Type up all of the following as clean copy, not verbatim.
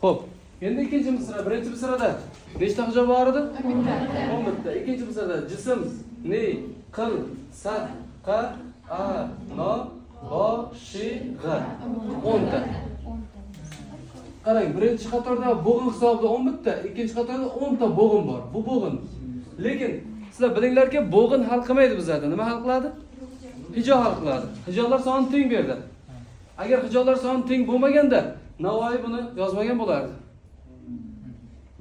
Xo'p. Endi ikkinchi misra, birinchi misrada nechta hija bor edi? 10 bitta. Ikkinchi misrada jism, ni, qil, sad, qa, a, no, bo, shi, g'a. 10 ta. Qarang, birinchi qatorda bo'g'in hisobida 10 bitta, ikkinchi qatorda 10 ta bo'g'in bor. Bu bo'g'in. Lekin sizlar bilinglarki, bo'g'in hal qilmaydi bizlarda. Nima hal qiladi? Hijo hal qiladi. Hijolar soni teng berdi. Agar hijolar soni teng bo'lmaganda, Navoiy buni yozmagan bo'lardi.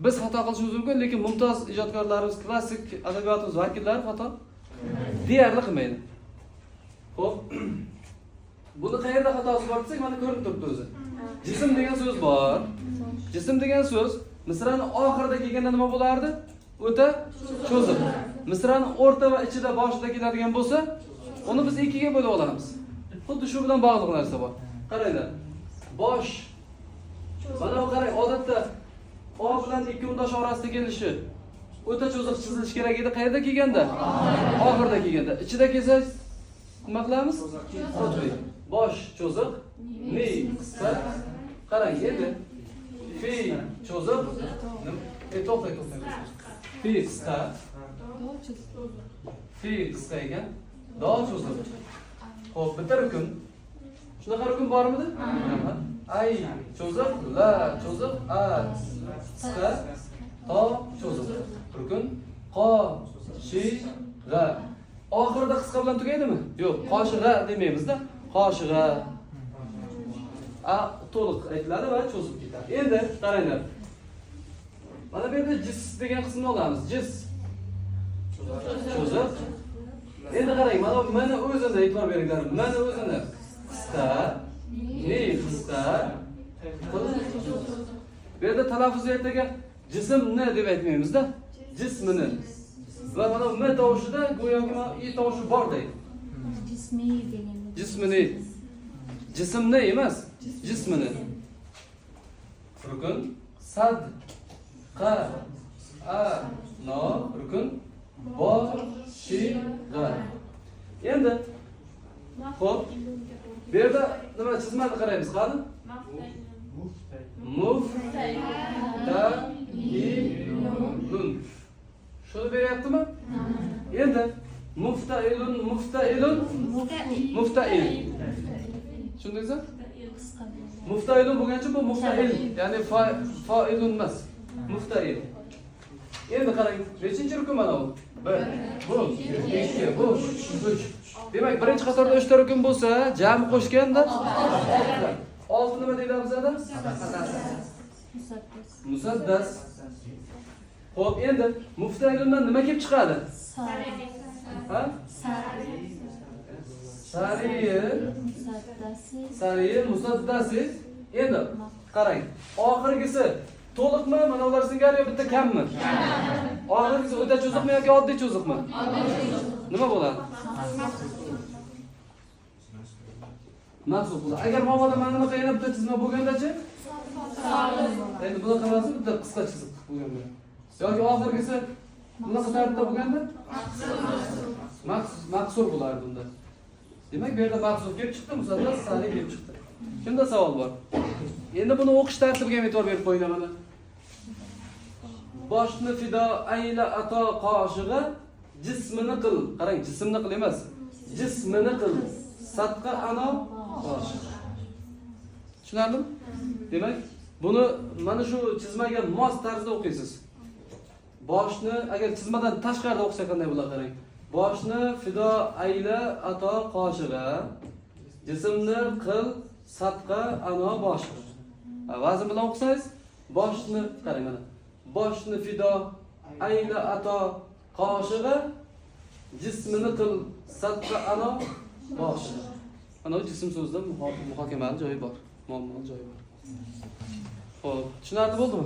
Biz xato qilishimiz mumkin, lekin mumtoz ijodkorlarimiz, klassik adabiyotimiz vakillari xato deyarli qilmaydi. Xo'p. Buni qayerda xatosi bor desak, mana ko'rinib turibdi o'zi. Jism degan so'z bor. Jism degan so'z misraning oxirida kelganda nima bo'lardi? O'ta cho'ziq. Misraning o'rta va ichida boshida keladigan bo'lsa, uni biz ikkiga bo'lib olamiz. Xuddi shu bilan bog'liq narsa bor. Qaranglar. Bosh. Mana bu qarang, odatda O bilan ikki undosh orasida kelishi o'ta cho'ziq chizilishi kerak edi. Qayerda kelganda? Oxirida kelganda. Ichida kelsa nima qilamiz? Bosh cho'ziq, ni qisqa. Qarang endi. Fi cho'ziq. To'xtang. Fi qisqa. Fi qisqa ekan. Do cho'ziq. Xo'p, bitta rukun. Shunaqa rukun bormidi? Ay cho'ziq, la cho'ziq, a qisqa, to cho'ziq. Rukun qo, shi, g'a. Oxirida qisqa bilan tugaydimi? Yo'q, qoshig'a demaymiz-da. Qoshig'a. A to'liq aytiladi va cho'zib ketadi. Endi qaranglar. Mana bu yerda jis degan qismni olamiz. Jis. Cho'ziq. Endi qarang, mana o'zini e'tibor beringlar. Mana o'zini qisqa, ni qisqa. Bu yerda talaffuz ertaga jismni deb aytmaymiz-da. Jismini. Va mana m tovushida go'yoki i tovushi bor deydi. Jismi deganimiz. Jismini. Jismni emas, jismini. Rukun sad, qa, a, no, rukun bo, shi, g'a. Endi xo'p. Bu yerda nima chizmani qaraymiz, qani? Muftailun. Shuni beryaptimi? Endi muftail. Tushundingizmi? Muftailun bo'lgancha bu muftail, ya'ni fa'ilun emas. Muftail. Endi qarang, nechinchi rukun mana bu? 1, bu, 2, bu, 3. Demak, birinchi qatorda 3 ta rukun bo'lsa, jami qo'shganda 6 nima deydi bizda? Musaddas. Xo'p, endi muftailundan nima kelib chiqadi? Ha? Sariy, musaddasi. Endi qarang, oxirgisi to'liqmi? Mana ular singari yo bitta kammi? Oxirgisi o'ta cho'ziqmi yoki oddiy cho'ziqmi? Nima bo'ladi? Mahsub bo'ladi. Agar mabodo mana bunaqa yana bitta chizma bo'lganda-chi? Endi bunaqa emas, bitta qisqa chiziq bo'lganda. Yoki oxirgisi bunaqa tartibda bo'lganda? Maqsur bo'lardi bunda. Demak, bu yerda maqsur kelib chiqdi, musaddas sariy kelib chiqdi. Kimda savol bor? Endi buni o'qish tartibiga ham e'tibor berib qo'yinglar mana. Boshni fido ayla ato qoshig'a jismini qil. Qarang, jismni qil emas. Jismini qil. Sadqa ano qoshig'. Tushunarlimi? Demak, buni mana shu chizmaga mos tarzda o'qiysiz. Boshni agar chizmadan tashqarida o'qisa qanday bo'ladi qarang. Boshni fido ayla ato qoshig'a jismni qil sadqa ano boshig'a. Vazn bilan o'qisangiz, boshni qarang mana. Boshni fido ayla ato qoshig'a jismini qil sadqa ano boshig'a. Ana bu jism so'zida muhokamali joyi bor, muammoli joyi bor. Xo'p, tushunarli bo'ldimi?